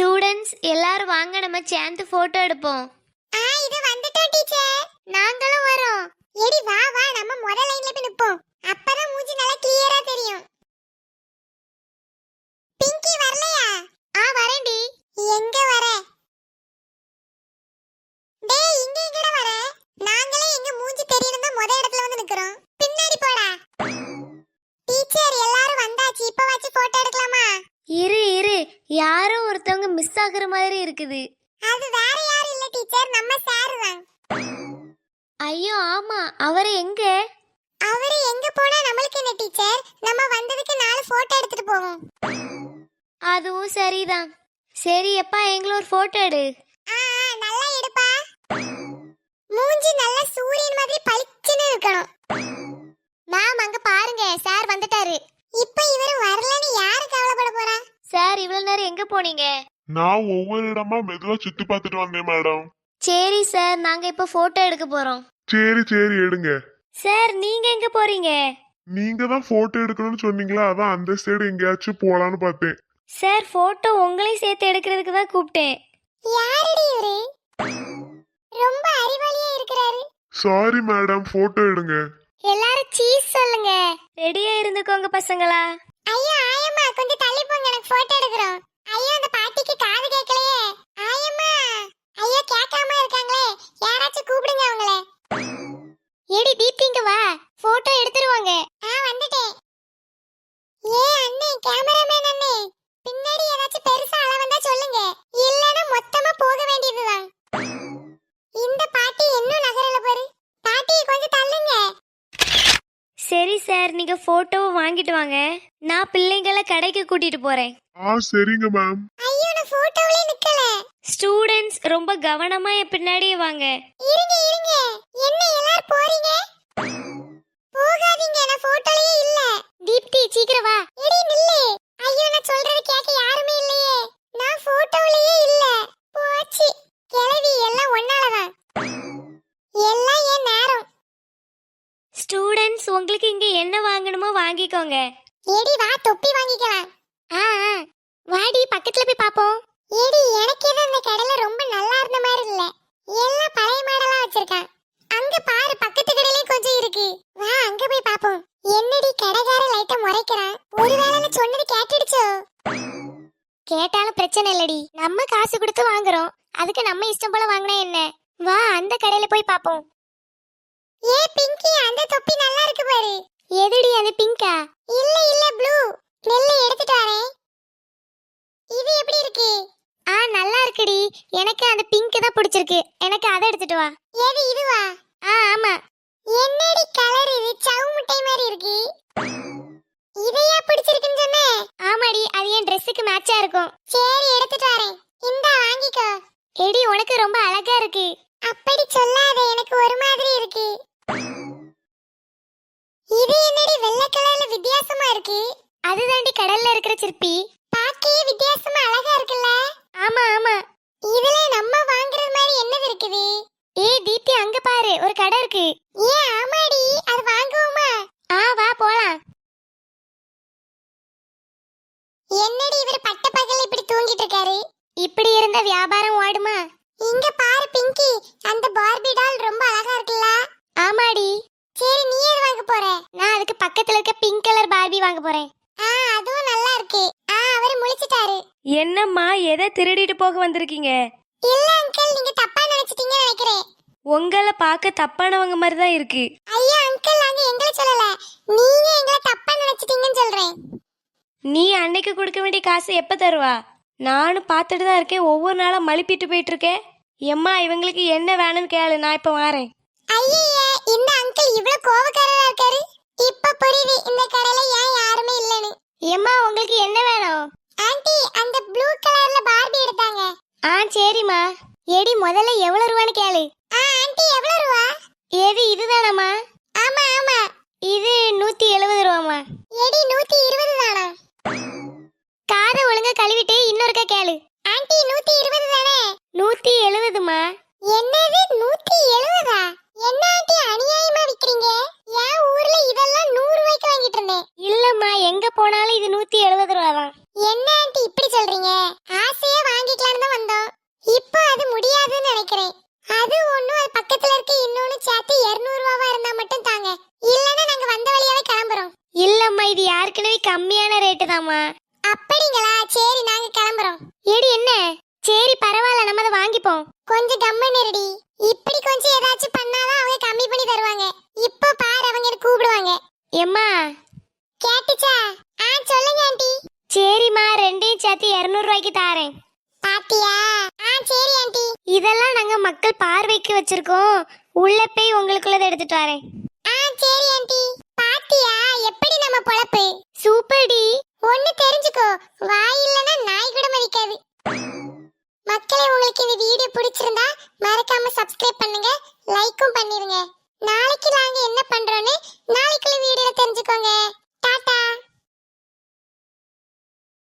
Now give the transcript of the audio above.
Students எல்லாரும் வாங்க, நம்ம சேர்ந்து போட்டோ எடுப்போம். இது வந்துட்டோம் டீச்சர். நாங்களும் வரோம். எடி வா வா, நம்ம முதல் லைன்ல போய் நிப்போம். அப்பதான் மூஞ்சி நல்லா கிளியரா தெரியும். பிங்கி வரலையா? வரேன்டி. எங்க வர? டேய் இங்க எங்கடா வர? நாங்களே எங்க மூஞ்சி தெரியணும்னா முதல் இடத்துல வந்து நிக்கிறோம். பின்னாடி போடா. டீச்சர் எல்லாரும் வந்தாச்சு. இப்ப வச்சு போட்டோ எடுக்கலாமா? இரு யாரோ ஒருத்தவங்க மிஸ் ஆகுற மாதிரி இருக்குது. அது வேற யாரும் இல்ல டீச்சர், நம்ம சார் தான். ஐயோ ஆமா, அவரு எங்க போனா நம்மளுக்கு என்ன டீச்சர்? நம்ம வந்ததுக்கு 4 போட்டோ எடுத்துட்டு போவோம். அதுவும் சரிதான். சரி அப்பா, எங்களை ஒரு போட்டோ எடு. நல்லா எடுப்பா. மூஞ்சி நல்லா சூரியன் மாதிரி பளிச்சுன்னு இருக்கணும். மேம் அங்க பாருங்க, சார் வந்துட்டாரு. இப்ப இவரு வரலன்னு யாரு கவலைப்பட போறா? சார் இவ்வளவு நேரம் எங்க போனீங்க? நான் ஒவ்வொரு இடமா மெதுவா சுத்தி பார்த்துட்டு வந்தேன் மேடம். சரி சார், நாங்க இப்ப போட்டோ எடுக்க போறோம். சரி எடுங்க. சார் நீங்க எங்க போறீங்க? நீங்க தான் போட்டோ எடுக்கணும்னு சொன்னீங்களா, அதான் அந்த சைடு எங்கேயாச்சும் போலான்னு பார்த்தேன். சார் போட்டோ உங்களையும் சேர்த்து எடுக்கிறதுக்கு தான் கூப்பிட்டேன். யாரடி இவரு? ரொம்ப அறிவாளியா இருக்கிறாரு. சாரி மேடம், போட்டோ எடுங்க. எல்லாரும் சீஸ் சொல்லுங்க. ரெடியா இருந்துக்கோங்க பசங்களா. ஐயா ஆயம்மா கொஞ்சம் தள்ளி போங்க, எனக்கு போட்டோ எடுக்கிறோம். ஐயா அந்த பாட்டிக்கு காது கேட்கலையே. ஆயம்மா ஐயா கேட்காம இருக்காங்களே, யாராச்சும் கூப்பிடுங்க அவங்கள. ஏடி தீப்திங்க வா, போட்டோ எடுத்துருவாங்க. வந்துட்டேன். அண்ணே கேமராமேன் அண்ணே, பின்னாடி ஏதாச்சும் பெருசா அள வந்தா சொல்லுங்க, இல்லனா மொத்தமா போக வேண்டியதுதான். இந்த பாட்டி இன்னும் நகரல பாரு. பாட்டி கொஞ்சம் தள்ளுங்க. சரி சார், நீங்க போட்டோவை வாங்கிட்டு வாங்க. நான் பிள்ளைங்களை கடைக்கு கூட்டிட்டு போறேன். சரிங்க மேம். ஐயோ நான் போட்டோவிலே நிக்கல. ஸ்டூடண்ட்ஸ் ரொம்ப கவனமா என் பின்னாடியே வாங்க. இருங்க என்ன எல்லாரும் போறீங்க? போகாதீங்க, நான் போட்டோலயே இல்ல. தீப்தி சீக்கிரம் வா. எடி நில்லு. ஐயோ நான் சொல்றது கேட்க யாருமே இல்லையே. நான் போட்டோலயே இல்ல. போச்சு கிளவி, எல்லாம் ஒன்னாலதான். எல்லாம் ஏன் நேரம். ஸ்டூடண்ட்ஸ் உங்களுக்கு இங்க என்ன வாங்கணுமோ வாங்கிக்கோங்க. எடி வா, தொப்பி வாங்கிக்கலாம். வாடி பக்கத்துல போய் பாப்போம். ஏடி எனக்கு ஏதோ இந்த கடையில ரொம்ப நல்லா இருந்த மாதிரி இல்ல, எல்லாம் பழைய மாடலா வச்சிருக்கான். அங்க பாரு, பக்கத்து கடையிலே கொஞ்சம் இருக்கு. வா அங்க போய் பாப்போம். என்னடி கடைக்கார லைட்டா முறைக்கிறான், ஒருவேளை நான் சொன்னது கேட்டுடுச்சோ? கேட்டாலும் பிரச்சனை இல்லடி, நம்ம காசு கொடுத்து வாங்குறோம், அதுக்கு நம்ம இஷ்டம் போல வாங்கினா என்ன? வா அந்த கடையில போய் பாப்போம். பிங்கி அந்த தொப்பி நல்லா இருக்கு பாரு. எதுடி அது பிங்கா? இல்ல ப்ளூ. நெல்லை எடுத்துட்டு வரேன். இது எப்படி இருக்கு? நல்லா இருக்குடி, எனக்கு அந்த பிங்க் தான் பிடிச்சிருக்கு, எனக்கு அதை எடுத்துட்டு வா. ஏது இதுவா? ஆமா. என்னடி கலர் இது, சவு முட்டை மாதிரி இருக்கு. இதையா பிடிச்சிருக்குன்னு சொன்னே? ஆமாடி, அது என் Dressக்கு மேட்சா இருக்கும். சரி எடுத்துட்டு வரேன், இந்தா வாங்கிக்கோ. எடி உனக்கு ரொம்ப அழகா இருக்கு. அப்படி சொல்லாத, எனக்கு ஒரு மாதிரி இருக்கு. இது என்னடி வெள்ளை கலர்ல வித்தியாசமா இருக்கு? அதுதாண்டி கடல்ல இருக்கிற சிற்பி. பாக்கே வித்தியாசமா அழகா இருக்குல்ல? ஆமா. இதுல நம்ம வாங்குறது மாதிரி என்னது இருக்குது? தீப்தி அங்க பாரு, ஒரு கடை இருக்கு. ஆமாடி, அது வாங்குவோமா? வா போலாம். என்னடி இவர் பட்ட பகல்ல இப்படி தூங்கிட்டு இருக்காரு? இப்படி இருந்த வியாபாரம் ஓடுமா? இங்க பாரு பிங்கி, அந்த பார்பி டால் ரொம்ப அழகா இருக்குல்ல? ஆமாடி. சரி நீ எது வாங்க போற? நான் அதுக்கு பக்கத்துல இருக்க பிங்க் கலர் பார்பி வாங்க போறேன். அதுவும் நல்லா இருக்கு. அவரு முழிச்சிட்டாரு. என்னம்மா, எதை திருடிட்டு போக வந்திருக்கீங்க? இல்ல அங்கிள், நீங்க தப்பா நினைச்சிட்டீங்கன்னு நினைக்கிறேன். உங்களை பார்க்க தப்பானவங்க மாதிரி தான் இருக்கு. ஐயா அங்கிள், நாங்க எங்களை சொல்லல, நீங்க எங்களை தப்பா நினைச்சிட்டீங்கன்னு சொல்றேன். நீ அன்னைக்கு கொடுக்க வேண்டிய காசு எப்ப தருவா? நானும் பார்த்துட்டு தான் இருக்கேன், ஒவ்வொரு நாளும் மழுப்பிட்டு போயிட்டு இருக்கேன். எம்மா இவங்களுக்கு என்ன வேணும்னு கேளு, நான் இப்ப வாரேன். ஐயே, இந்த அங்கிள் இவ்வளவு கோவக்காரரா இருக்காரு. இப்ப புரியுது இந்த கடையில ஏன் யாருமே இல்லன்னு. எம்மா உங்களுக்கு என்ன வேணும்? ஆன்ட்டி அந்த ப்ளூ கலர்ல பார்பி எடுத்தாங்க. சரிம்மா. எடி முதல்ல எவ்வளவு ரூபான்னு கேளு. ஆன்ட்டி எவ்வளவு ரூபா? ஏது இதுதானம்மா? ஆமா. இது 170 ரூபாமா. எடி 120 தானா? காதை ஒழுங்கா கழுவிட்டு இன்னொருக்கா கேளு. ஆன்ட்டி 120 தானே? 170மா. என்னது 170? என்ன ஆன்ட்டி அநியாயமா விக்கிறீங்க? என் ஊர்ல இதெல்லாம் 100 ரூபாய்க்கு வாங்கிட்டு இருந்தேன். இல்லம்மா, எங்க போனாலும் இது 170 ரூபா தான். என்ன ஆன்ட்டி இப்படி சொல்றீங்க? ஆசையா வாங்கிட்டு இது ஏற்கனவே கம்மியான ரேட்டு தாம்மா. அப்படிங்களா? சரி நாங்க கிளம்புறோம். ஏடி என்ன? சரி பரவாயில்ல, நம்ம அதை வாங்கிப்போம். கொஞ்சம் கம்மன் இருடி. இப்படி கொஞ்சம் ஏதாச்சும் பண்ணாதான் அவங்க கம்மி பண்ணி தருவாங்க. இப்போ பாரு அவங்க என்ன கூப்பிடுவாங்க. எம்மா கேட்டுச்சா? சொல்லுங்க ஆண்டி. சரிம்மா, ரெண்டையும் சேர்த்து 200 ரூபாய்க்கு தாரேன். பாத்தியா? சரி ஆண்டி. இதெல்லாம் நாங்க மக்கள் பார்வைக்கு வச்சிருக்கோம். உள்ள போய் உங்களுக்குள்ளதை எடுத்துட்டு வரேன். சரி ஆண்டி. பாத்தியா எப்படி நம்ம பொழப்பு? சூப்பர்டி. ஒண்ணு தெரிஞ்சுக்கோ, வாய் இல்லனா நாய் கூட மதிக்காது. மக்களே, உங்களுக்கு இந்த வீடியோ பிடிச்சிருந்தா மறக்காம சப்ஸ்கிரைப் பண்ணுங்க, லைக்கும் பண்ணிருங்க. நாளைக்கு நாங்க என்ன பண்றோம்னு நாளைக்குள்ள வீடியோல தெரிஞ்சுக்கோங்க. டாடா.